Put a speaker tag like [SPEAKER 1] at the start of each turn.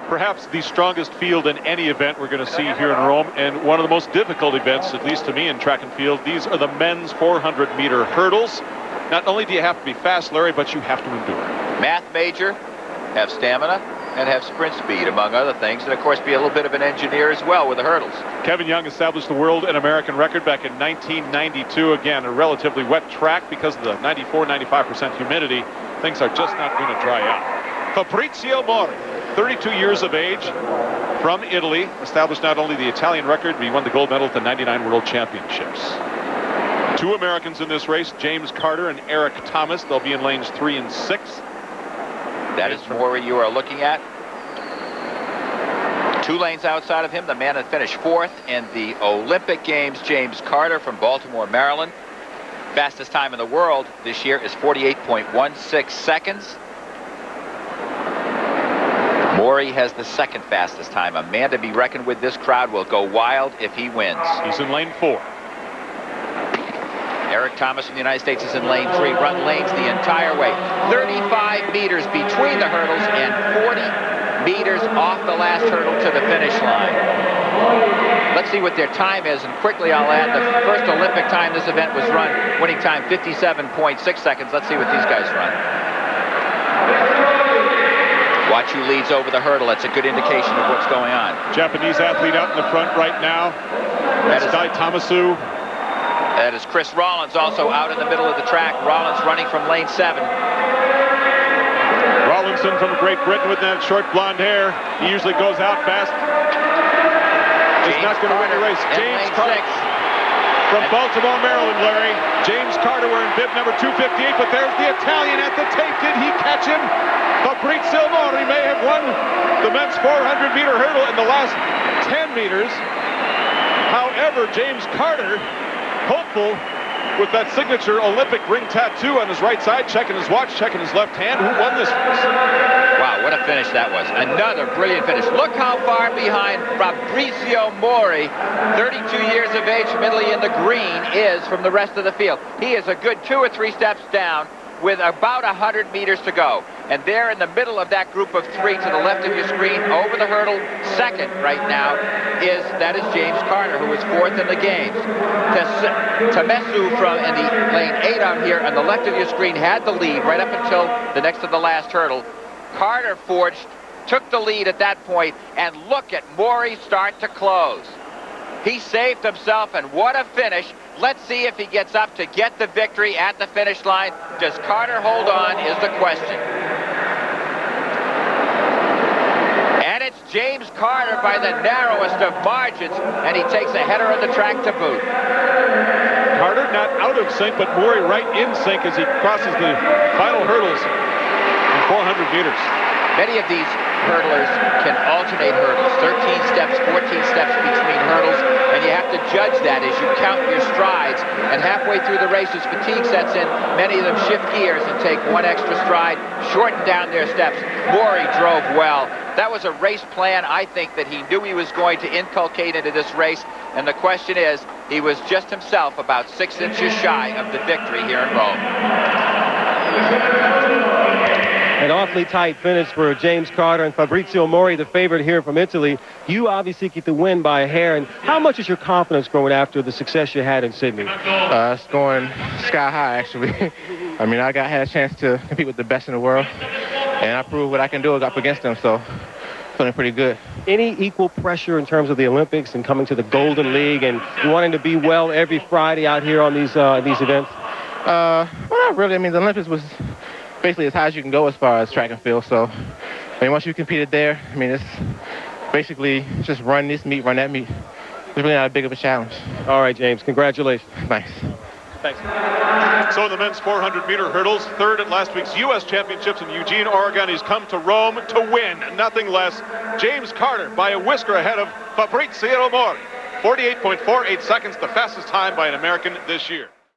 [SPEAKER 1] perhaps the strongest field in any event we're going to see here in Rome, and one of the most difficult events, at least to me, in track and field. These are the men's 400-meter hurdles. Not only do you have to be fast, Larry, but you have to endure.
[SPEAKER 2] Math major, have stamina, and have sprint speed, among other things, and of course be a little bit of an engineer as well with the hurdles.
[SPEAKER 1] Kevin Young established the world and American record back in 1992. Again, a relatively wet track because of the 94-95% humidity. Things are just not going to dry out. Fabrizio Mori, 32 years of age, from Italy, established not only the Italian record, but he won the gold medal at the 99 World Championships. Two Americans in this race, James Carter and Eric Thomas. They'll be in lanes 3 and 6.
[SPEAKER 2] That is Mori you are looking at. 2 lanes outside of him, the man that finished 4th in the Olympic Games, James Carter from Baltimore, Maryland. Fastest time in the world this year is 48.16 seconds. Mori has the 2nd fastest time. A man to be reckoned with. This crowd will go wild if he wins.
[SPEAKER 1] He's in lane 4.
[SPEAKER 2] Eric Thomas from the United States is in lane 3. Run lanes the entire way. 35 meters between the hurdles and 40 meters off the last hurdle to the finish line. Let's see what their time is, and quickly I'll add the first Olympic time this event was run, winning time 57.6 seconds. Let's see what these guys run. Watch who leads over the hurdle. That's a good indication of what's going on.
[SPEAKER 1] Japanese athlete out in the front right now. That's Dai Tamesue.
[SPEAKER 2] That is Chris Rawlins, also out in the middle of the track. Rawlins running from lane 7.
[SPEAKER 1] Rawlinson from Great Britain with that short blonde hair. He usually goes out fast. He's not going to win the race. James Carter from Baltimore, Maryland, Larry. James Carter wearing bib number 258, but there's the Italian at the tape. Did he catch him? Fabrizio Mori may have won the men's 400-meter hurdle in the last 10 meters. However, James Carter, hopeful with that signature Olympic ring tattoo on his right side, checking his watch, checking his left hand. Who won this race?
[SPEAKER 2] Wow, what a finish that was. Another brilliant finish. Look how far behind Fabrizio Mori, 32 years of age from Italy in the green, is from the rest of the field. He is a good 2 or 3 steps down with about 100 meters to go. And there in the middle of that group of 3 to the left of your screen, over the hurdle, 2nd right now, is James Carter, who is 4th in the games. Tamesue from in the lane 8 out here on the left of your screen had the lead right up until the next to the last hurdle. Carter forged, took the lead at that point, and look at Mori start to close. He saved himself, and what a finish. Let's see if he gets up to get the victory at the finish line. Does Carter hold on is the question. And it's James Carter by the narrowest of margins, and he takes a header of the track to boot.
[SPEAKER 1] Carter not out of sync, but Mori right in sync as he crosses the final hurdles in 400 meters.
[SPEAKER 2] Many of these hurdlers can alternate hurdles, 13 steps, 14 steps between hurdles, and you have to judge that as you count your strides. And halfway through the race, as fatigue sets in, many of them shift gears and take 1 extra stride, shorten down their steps. Mori drove well. That was a race plan, I think, that he knew he was going to inculcate into this race. And the question is, he was just himself about 6 inches shy of the victory here in Rome.
[SPEAKER 3] An awfully tight finish for James Carter and Fabrizio Mori, the favorite here from Italy. You obviously get the win by a hair. And how much is your confidence growing after the success you had in Sydney?
[SPEAKER 4] It's going sky high, actually. I mean, had a chance to compete with the best in the world, and I proved what I can do up against them, so feeling pretty good.
[SPEAKER 3] Any equal pressure in terms of the Olympics and coming to the Golden League and wanting to be well every Friday out here on these events?
[SPEAKER 4] Well, not really. I mean, the Olympics was basically as high as you can go as far as track and field. So, I mean, once you competed there, I mean, it's basically just run this meet, run that meet. It's really not a big of a challenge.
[SPEAKER 3] All right, James. Congratulations.
[SPEAKER 4] Thanks.
[SPEAKER 1] Thanks. So in the men's 400-meter hurdles, 3rd at last week's U.S. Championships in Eugene, Oregon, he's come to Rome to win, nothing less. James Carter by a whisker ahead of Fabrizio Mori. 48.48 seconds, the fastest time by an American this year.